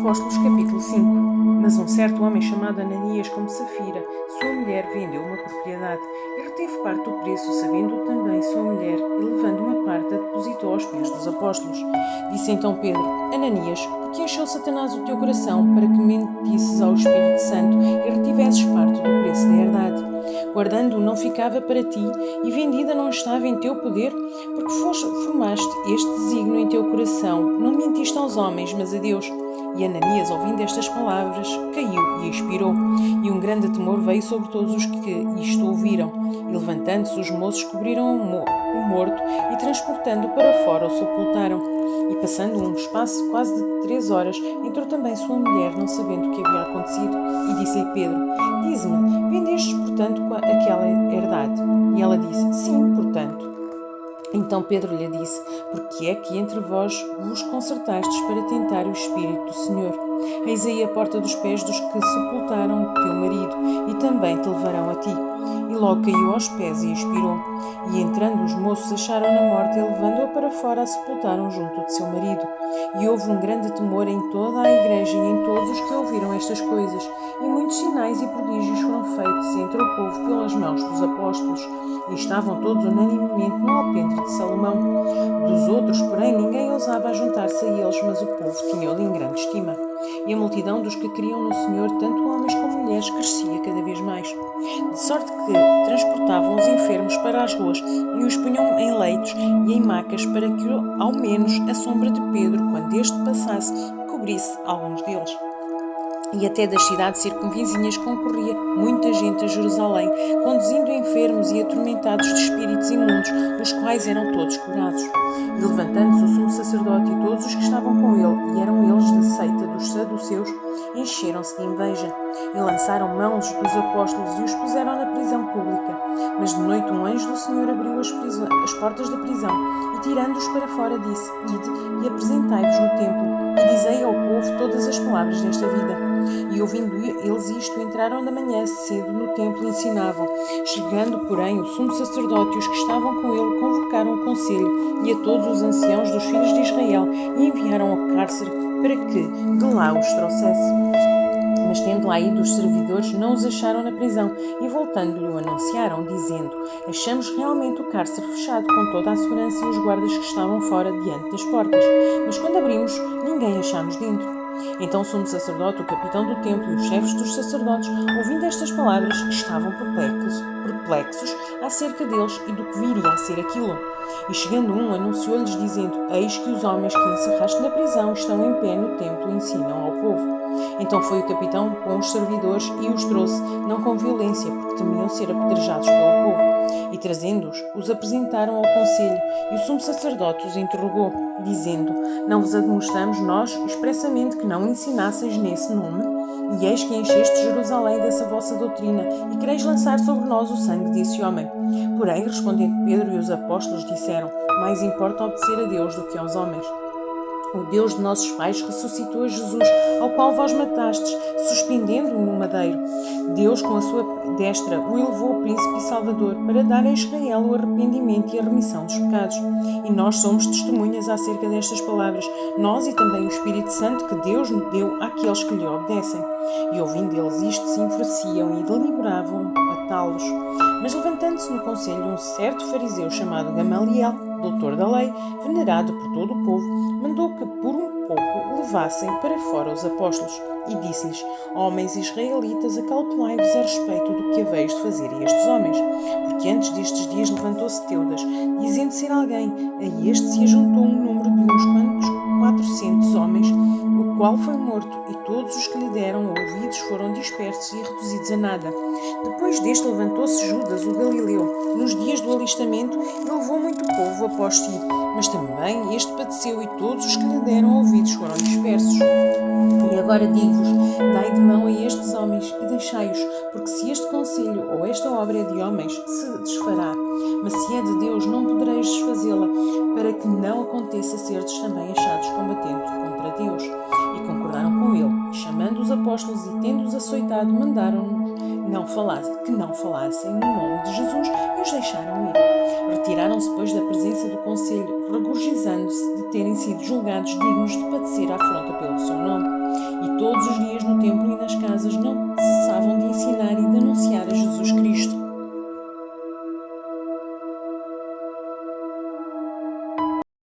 Apóstolos, capítulo 5. Mas um certo homem chamado Ananias, como Safira, sua mulher, vendeu uma propriedade e reteve parte do preço, sabendo também sua mulher, e levando uma parte, a depositou aos pés dos apóstolos. Disse então Pedro: Ananias, porque encheu Satanás o teu coração para que mentisses ao Espírito Santo e retivesses parte do preço da herdade? Guardando não ficava para ti, e vendida não estava em teu poder? Porque formaste este desígnio em teu coração, não mentiste aos homens, mas a Deus. E Ananias, ouvindo estas palavras, caiu e expirou. E um grande temor veio sobre todos os que isto ouviram. E levantando-se, os moços cobriram o morto e, transportando-o para fora, o sepultaram. E passando um espaço quase de 3 horas, entrou também sua mulher, não sabendo o que havia acontecido. E disse-lhe Pedro: Dize-me, vendestes, portanto, aquela herdade? E ela disse: Sim, portanto. Então Pedro lhe disse: Porque é que entre vós vos concertastes para tentar o Espírito do Senhor? Eis aí a porta dos pés dos que sepultaram teu marido, e também te levarão a ti. E logo caiu aos pés e expirou. E entrando os moços acharam-na morta, e levando-a para fora, a sepultaram junto de seu marido. E houve um grande temor em toda a igreja e em todos os que ouviram estas coisas. E muitos sinais e prodígios foram feitos entre o povo pelas mãos dos apóstolos. E estavam todos unanimemente no alpendre de Salomão. Dos outros, porém, ninguém ousava juntar-se a eles, mas o povo tinha-lhe em grande estima. E a multidão dos que criam no Senhor, tanto homens como mulheres, crescia cada vez mais. De sorte que transportavam os enfermos para as ruas e os punham em leitos e em macas, para que, ao menos, a sombra de Pedro, quando este passasse, cobrisse alguns deles. E até das cidades circunvizinhas concorria muita gente a Jerusalém, conduzindo enfermos e atormentados de espíritos imundos, os quais eram todos curados. E levantando-se o sumo sacerdote e todos os que estavam com ele, e eram eles da seita dos saduceus, encheram-se de inveja, e lançaram mãos dos apóstolos e os puseram na prisão pública. Mas de noite um anjo do Senhor abriu as portas da prisão, e tirando-os para fora disse: Ide e apresentai-vos no templo, e dizei ao povo todas as palavras desta vida. E ouvindo eles isto, entraram da manhã cedo no templo e ensinavam. Chegando, porém, o sumo sacerdote e os que estavam com ele convocaram o conselho e a todos os anciãos dos filhos de Israel e enviaram ao cárcere para que de lá os trouxesse. Mas tendo lá ido os servidores, não os acharam na prisão, e voltando-lhe o anunciaram, dizendo: Achamos realmente o cárcere fechado, com toda a segurança e os guardas que estavam fora diante das portas. Mas quando abrimos, ninguém achamos dentro. Então o sumo sacerdote, o capitão do templo e os chefes dos sacerdotes, ouvindo estas palavras, estavam perplexos acerca deles e do que viria a ser aquilo. E chegando um, anunciou-lhes, dizendo: Eis que os homens que encerraste na prisão estão em pé no templo e ensinam ao povo. Então foi o capitão com os servidores e os trouxe, não com violência, porque temiam ser apedrejados pelo povo. E trazendo-os, os apresentaram ao conselho, e o sumo sacerdote os interrogou, dizendo: Não vos admoestamos nós expressamente que não ensinasseis nesse nome? E eis que encheste Jerusalém dessa vossa doutrina, e quereis lançar sobre nós o sangue desse homem. Porém, respondendo Pedro e os apóstolos, disseram: Mais importa obedecer a Deus do que aos homens. O Deus de nossos pais ressuscitou a Jesus, ao qual vós matastes, suspendendo-o no madeiro. Deus, com a sua destra, o elevou príncipe e salvador, para dar a Israel o arrependimento e a remissão dos pecados. E nós somos testemunhas acerca destas palavras, nós e também o Espírito Santo que Deus nos deu àqueles que lhe obedecem. E ouvindo eles isto, se enfureciam e deliberavam matá-los. Mas levantando-se no conselho um certo fariseu chamado Gamaliel, doutor da lei, venerado por todo o povo, mandou que por um pouco levassem para fora os apóstolos, e disse-lhes: Homens israelitas, acautelai-vos a respeito do que haveis de fazer a estes homens, porque antes destes dias levantou-se Teudas, dizendo ser alguém, a este se ajuntou um número de uns quantos 400 homens, o qual foi morto, e todos os que lhe deram ouvidos foram dispersos e reduzidos a nada. Depois deste levantou-se Judas, o Galileu, nos dias do alistamento, e levou muito povo após si, mas também este padeceu, e todos os que lhe deram ouvidos foram dispersos. E agora digo-vos: dai de mão a estes homens e deixai-os, porque se este conselho ou esta obra é de homens, se desfará. Mas se é de Deus, não podereis desfazê-la, para que não aconteça serdes também achados combatendo contra Deus. E concordaram com ele, e chamando os apóstolos e tendo-os açoitado, mandaram-nos que não falassem no nome de Jesus, e os deixaram ir. Retiraram-se, pois, da presença do conselho, regozijando-se de terem sido julgados dignos de padecer a afronta pelo seu nome. Todos os dias no templo e nas casas não cessavam de ensinar e de anunciar